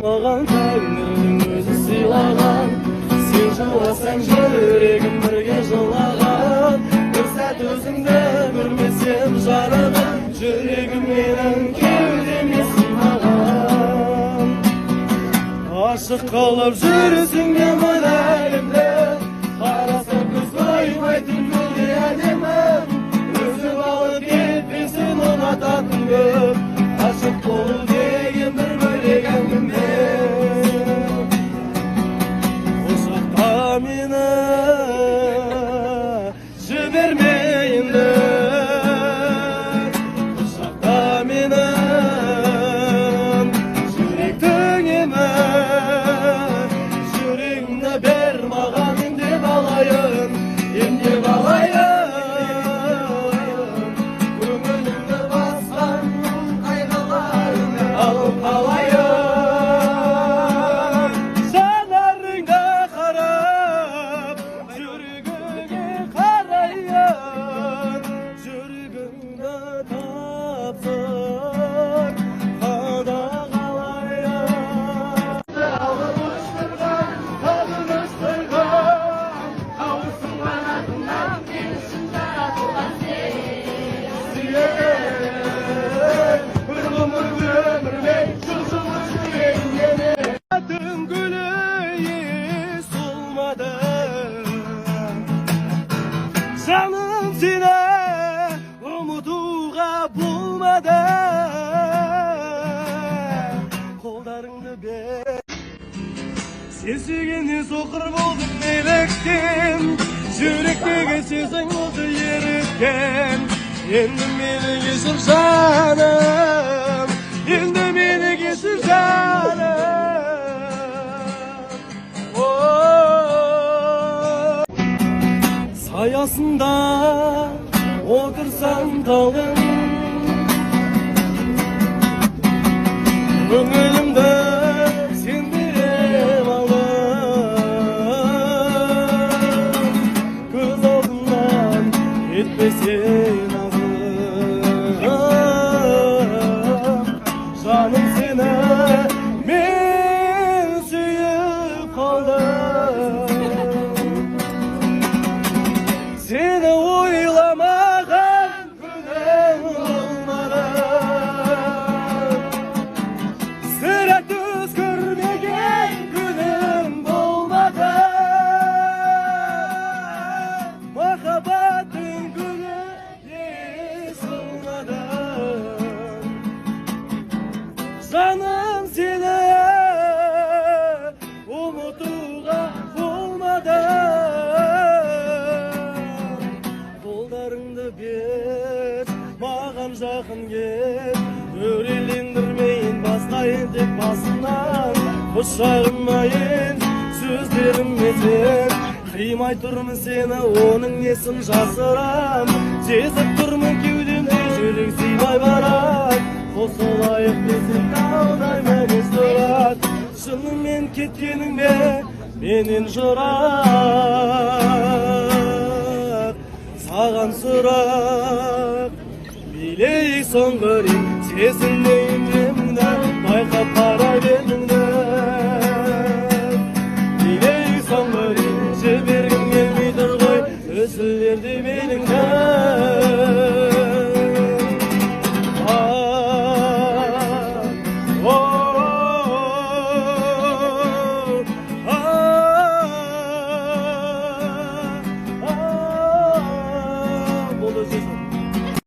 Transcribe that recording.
маған тәңірдің өзі сыйлаған. Сен жыласаң жүрегім бірге жылаған. Бір сәт өзіңді көрмесем жарығым, жүрегім менің кеудеме сыймаған. Ашық қалып жүрсің бе мына әлемде, қараса көз қоймайтын гүлде әдемі. Өзің алып кетпесін ұнататын көп, ашық болу деген бір бөлек әңгіме. Құшақта мені жібермейінді, құшақта мені жүректің емі. Жүрегімді бер маған емдеп алайын, емдеп алайын. Көңілімді басқан қайғыларымды алып алайын. Жанарыңа қарап, жүрегіңе қарайын. Жүрегіңді тапсыр, қадағалайын. Алып ұштырған, табыныстырған, қауырсынған атыңнан мен үшін жаратылған сен. Бір ғұмыр өмірмен жылжымас жүрегімде. Атың гүлі солмады, жаным сені ұмытуға болмады. Қолдарыңды бер, сен сүйгеннен соқыр болдым неліктен, жүректегі сезім болды еріткен. Енді мені кешір жаным, енді мені кешір жаным. Саясында отырсам талдың, көңілімді сен беріп алдың. Көз алдымнан кетпесең жаным, сені мен сүйіп қалдым. Сені ойламаған күнім болмады, сірә түс көрмеген күнім болмады. Махаббаттың гүлі солмады, жаным сені ұмытуға болмады. Қолдарыңды бер, маған жақын кел, өрелендірмейін басқайын тек басынан. Құшағыма ен, сөздерім мезен, қимай тұрмын сені, оның несін жасырам. Сезіп тұрмын кеудемде жүрек сыймай барад, қосылайық десек таудай мәнес тұрад. Шынымен кеткенің бе менен жырақ, саған сұрақ билейік соңғы рет. Сезілмейін емді байқап қара бер.